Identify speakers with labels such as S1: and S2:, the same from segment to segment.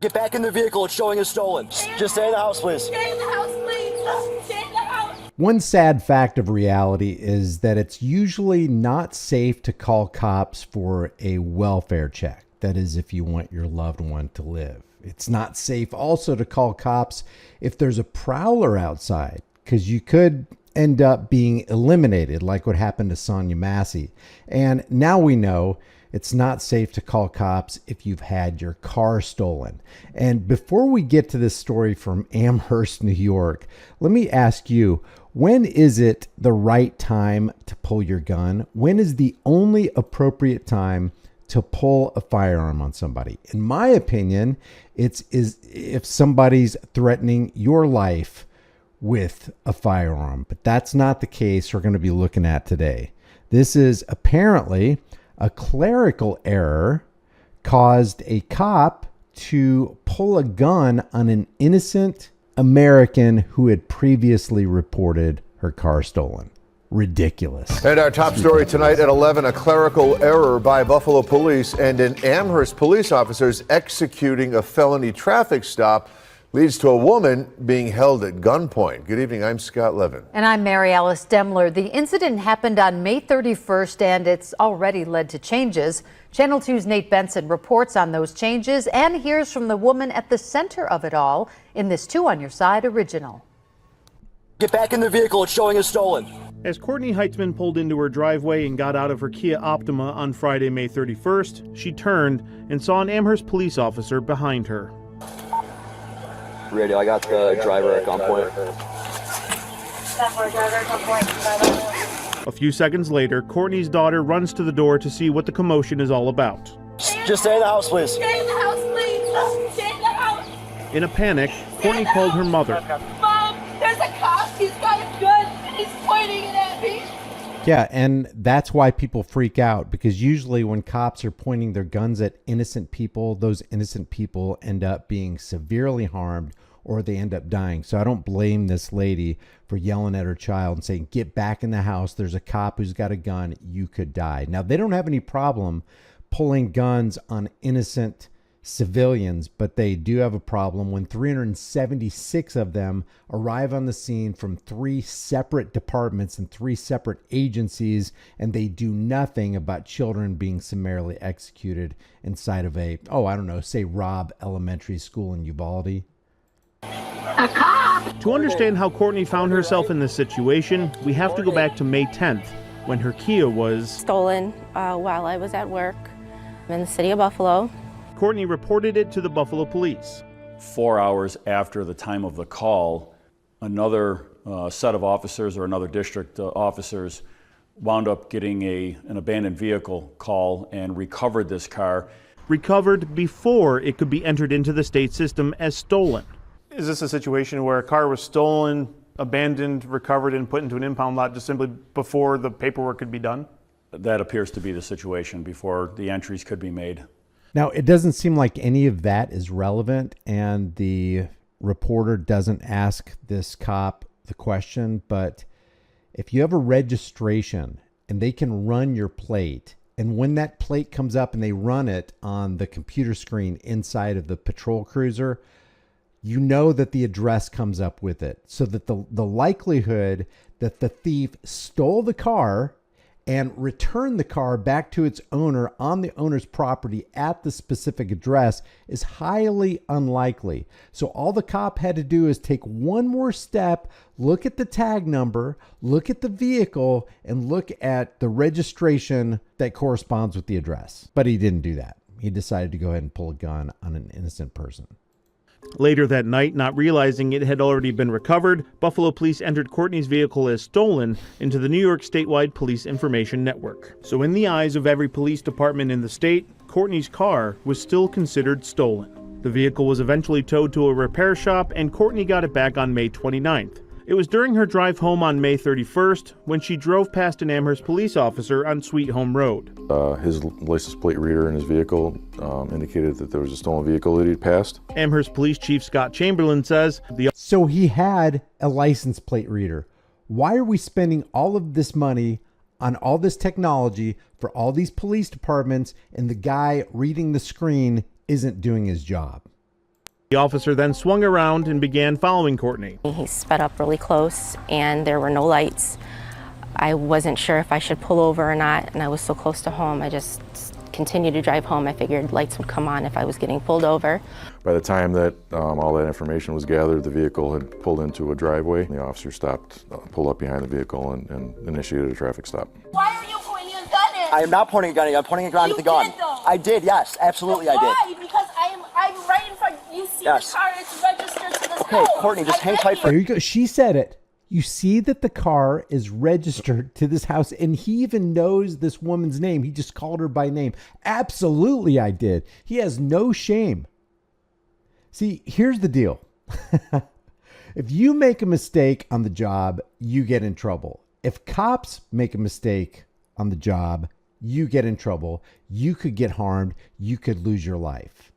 S1: Get back in the vehicle. It's showing as stolen. Just stay in the house, please.
S2: Stay in the house, please. Stay in the house.
S3: One sad fact of reality is that it's usually not safe to call cops for a welfare check. That is, if you want your loved one to live. It's not safe also to call cops if there's a prowler outside, because you could end up being eliminated like what happened to Sonia Massey. And now we know it's not safe to call cops if you've had your car stolen. And before we get to this story from Amherst, New York, let me ask you, when is it the right time to pull your gun? When is the only appropriate time to pull a firearm on somebody? In my opinion, it's if somebody's threatening your life with a firearm. But that's not the case we're going to be looking at today. This is apparently a clerical error caused a cop to pull a gun on an innocent American who had previously reported her car stolen. Ridiculous.
S4: And our top story tonight at 11, a clerical error by Buffalo police and an Amherst police officers executing a felony traffic stop leads to a woman being held at gunpoint. Good evening, I'm Scott Levin.
S5: And I'm Mary Alice Demler. The incident happened on May 31st, and it's already led to changes. Channel 2's Nate Benson reports on those changes and hears from the woman at the center of it all in this 2 on Your Side original.
S1: Get back in the vehicle. It's showing as stolen.
S6: As Courtney Heitzman pulled into her driveway and got out of her Kia Optima on Friday, May 31st, she turned and saw an Amherst police officer behind her.
S1: Radio, I got the driver at gunpoint.
S6: A few seconds later, Courtney's daughter runs to the door to see what the commotion is all about.
S1: Just stay in the house, please.
S2: Stay in the house, please. Stay in the house.
S6: In a panic, Courtney called her mother.
S2: Mom, there's a cop. He's got a gun and he's pointing it at me.
S3: Yeah, and that's why people freak out, because usually when cops are pointing their guns at innocent people, those innocent people end up being severely harmed or they end up dying. So I don't blame this lady for yelling at her child and saying, get back in the house. There's a cop who's got a gun. You could die. Now, they don't have any problem pulling guns on innocent civilians, but they do have a problem when 376 of them arrive on the scene from 3 separate departments and 3 separate agencies, and they do nothing about children being summarily executed inside of a, say Robb Elementary School in Uvalde.
S6: To understand how Courtney found herself in this situation, we have to go back to May 10th, when her Kia was
S7: stolen while I was at work in the city of Buffalo.
S6: Courtney reported it to the Buffalo police.
S8: 4 hours after the time of the call, another set of officers or another district officers wound up getting an abandoned vehicle call and recovered this car.
S6: Recovered before it could be entered into the state system as stolen.
S9: Is this a situation where a car was stolen, abandoned, recovered, and put into an impound lot just simply before the paperwork could be done?
S8: That appears to be the situation before the entries could be made.
S3: Now, it doesn't seem like any of that is relevant, and the reporter doesn't ask this cop the question, but if you have a registration and they can run your plate, and when that plate comes up and they run it on the computer screen inside of the patrol cruiser, you know that the address comes up with it, so that the likelihood that the thief stole the car and returned the car back to its owner on the owner's property at the specific address is highly unlikely. So all the cop had to do is take one more step, look at the tag number, look at the vehicle, and look at the registration that corresponds with the address. But he didn't do that. He decided to go ahead and pull a gun on an innocent person.
S6: Later that night, not realizing it had already been recovered, Buffalo police entered Courtney's vehicle as stolen into the New York statewide police information network. So in the eyes of every police department in the state, Courtney's car was still considered stolen. The vehicle was eventually towed to a repair shop, and Courtney got it back on May 29th. It was during her drive home on May 31st when she drove past an Amherst police officer on Sweet Home Road.
S10: His license plate reader in his vehicle indicated that there was a stolen vehicle that he'd passed.
S6: Amherst Police Chief Scott Chamberlain says
S3: So he had a license plate reader. Why are we spending all of this money on all this technology for all these police departments, and the guy reading the screen isn't doing his job?
S6: The officer then swung around and began following Courtney.
S7: He sped up really close and there were no lights. I wasn't sure if I should pull over or not, and I was so close to home, I just continued to drive home. I figured lights would come on if I was getting pulled over.
S10: By the time that all that information was gathered, the vehicle had pulled into a driveway. The officer stopped, pulled up behind the vehicle and initiated a traffic stop.
S2: Why are you pointing a gun at me?
S1: I am not pointing a gun at you. I'm pointing a gun at the gun.
S2: You did, though.
S1: I did, yes. Absolutely, I did.
S2: Why? Because I'm right in front. You see
S1: Yes.
S2: the car, it's registered to this
S1: Okay,
S2: house.
S1: Courtney, just hang tight for
S3: There you go. She said it. You see that the car is registered to this house, and he even knows this woman's name. He just called her by name. Absolutely, I did. He has no shame. See, here's the deal. If you make a mistake on the job, you get in trouble. If cops make a mistake on the job, you get in trouble. You could get harmed. You could lose your life.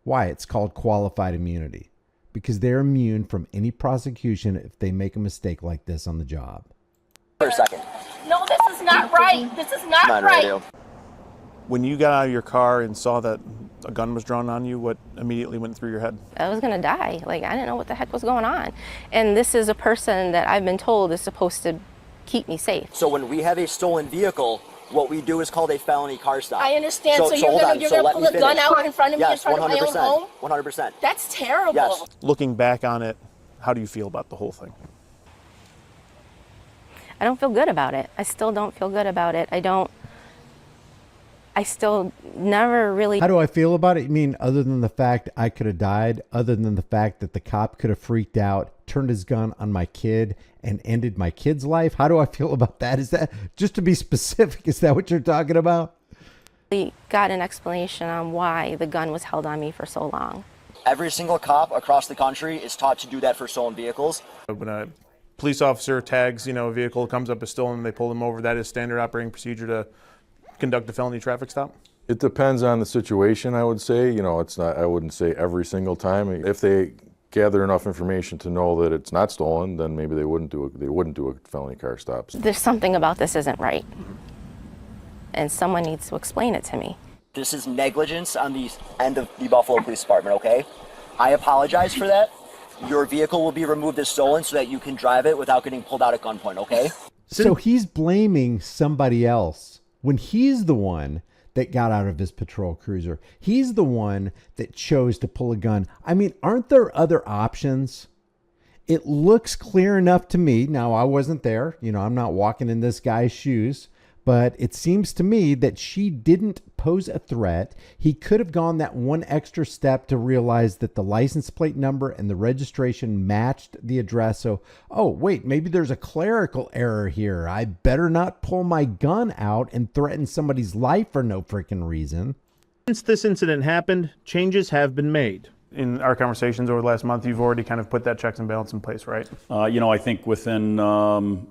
S3: Why? It's called qualified immunity. Because they're immune from any prosecution if they make a mistake like this on the job.
S1: a second.
S2: No, this is not right. This is not
S1: Not
S2: right.
S1: radio.
S9: When you got out of your car and saw that a gun was drawn on you, what immediately went through your head?
S7: I was gonna die. Like, I didn't know what the heck was going on. And this is a person that I've been told is supposed to keep me safe.
S1: So when we have a stolen vehicle, what we do is called a felony car stop.
S2: I understand. So you're
S1: hold
S2: gonna
S1: on.
S2: you're
S1: So
S2: gonna
S1: let
S2: pull
S1: me
S2: a gun
S1: finish.
S2: out in front of me, in
S1: Yes,
S2: front of my own
S1: 100%.
S2: home?
S1: 100%.
S2: That's terrible.
S1: Yes.
S9: Looking back on it, how do you feel about the whole thing?
S7: I don't feel good about it. I still don't feel good about it. I still never really.
S3: How do I feel about it? You mean other than the fact I could have died, other than the fact that the cop could have freaked out, turned his gun on my kid, and ended my kid's life? How do I feel about that? Is that, just to be specific, is that what you're talking about?
S7: Got an explanation on why the gun was held on me for so long.
S1: Every single cop across the country is taught to do that for stolen vehicles.
S9: When a police officer tags, a vehicle comes up as stolen, they pull them over, that is standard operating procedure to conduct a felony traffic stop?
S10: It depends on the situation, I would say. It's not, I wouldn't say every single time. If they gather enough information to know that it's not stolen, then maybe they wouldn't do a felony car stop.
S7: There's something about this isn't right. And someone needs to explain it to me.
S1: This is negligence on the end of the Buffalo Police Department, okay? I apologize for that. Your vehicle will be removed as stolen so that you can drive it without getting pulled out at gunpoint, okay?
S3: So he's blaming somebody else when he's the one that got out of his patrol cruiser. He's the one that chose to pull a gun. I mean, aren't there other options? It looks clear enough to me. Now, I wasn't there. I'm not walking in this guy's shoes. But it seems to me that she didn't pose a threat. He could have gone that one extra step to realize that the license plate number and the registration matched the address. So, oh, wait, maybe there's a clerical error here. I better not pull my gun out and threaten somebody's life for no freaking reason.
S6: Since this incident happened, changes have been made.
S9: In our conversations over the last month, you've already kind of put that checks and balance in place, right?
S8: I think within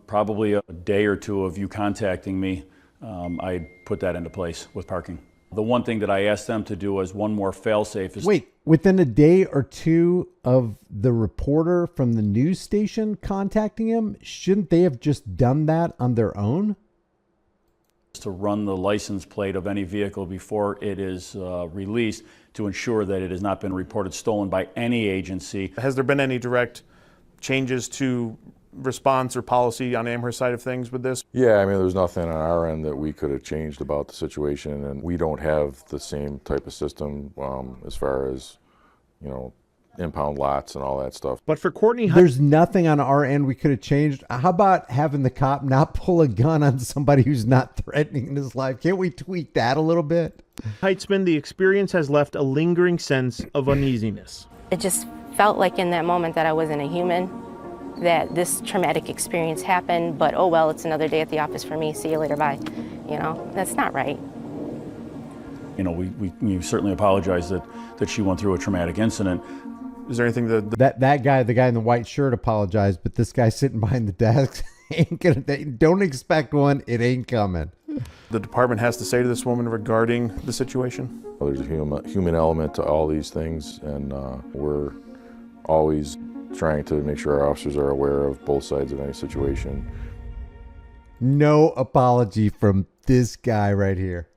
S8: probably a day or two of you contacting me, I put that into place with parking. The one thing that I asked them to do as one more fail-safe is...
S3: Wait, within a day or two of the reporter from the news station contacting him, shouldn't they have just done that on their own?
S8: To run the license plate of any vehicle before it is released to ensure that it has not been reported stolen by any agency.
S9: Has there been any direct changes to response or policy on Amherst's side of things with this?
S10: Yeah, there's nothing on our end that we could have changed about the situation, and we don't have the same type of system as far as, impound lots and all that stuff.
S6: But for Courtney,
S3: there's nothing on our end we could have changed. How about having the cop not pull a gun on somebody who's not threatening his life? Can't we tweak that a little bit?
S6: Heitzman, the experience has left a lingering sense of uneasiness.
S7: It just felt like in that moment that I wasn't a human, that this traumatic experience happened, but oh well, it's another day at the office for me. See you later, bye. That's not right.
S8: We certainly apologize that she went through a traumatic incident.
S9: Is there anything
S3: that guy, the guy in the white shirt, apologized, but this guy sitting behind the desk ain't gonna. Don't expect one. It ain't coming.
S9: The department has to say to this woman regarding the situation?
S10: There's a human element to all these things, and we're always trying to make sure our officers are aware of both sides of any situation.
S3: No apology from this guy right here.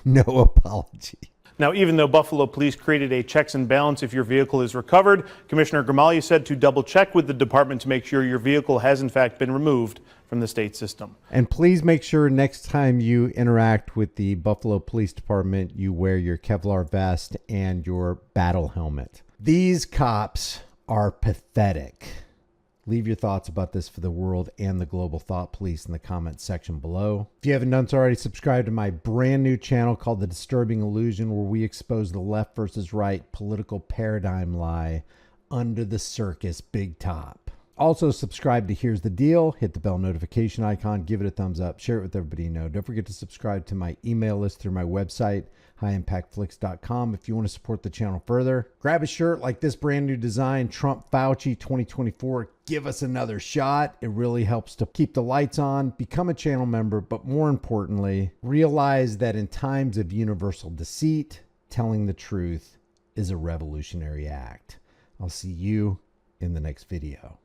S3: No apology.
S9: Now, even though Buffalo Police created a checks and balance if your vehicle is recovered, Commissioner Grimaldi said to double check with the department to make sure your vehicle has in fact been removed from the state system.
S3: And please make sure next time you interact with the Buffalo Police Department, you wear your Kevlar vest and your battle helmet. These cops are pathetic. Leave your thoughts about this for the world and the global thought police in the comments section below. If you haven't done so already, subscribe to my brand new channel called The Disturbing Illusion, where we expose the left versus right political paradigm lie under the circus big top. Also, subscribe to Here's the Deal. Hit the bell notification icon. Give it a thumbs up. Share it with everybody you know. Don't forget to subscribe to my email list through my website, highimpactflix.com, if you want to support the channel further. Grab a shirt like this brand new design, Trump Fauci 2024. Give us another shot. It really helps to keep the lights on. Become a channel member, but more importantly, realize that in times of universal deceit, telling the truth is a revolutionary act. I'll see you in the next video.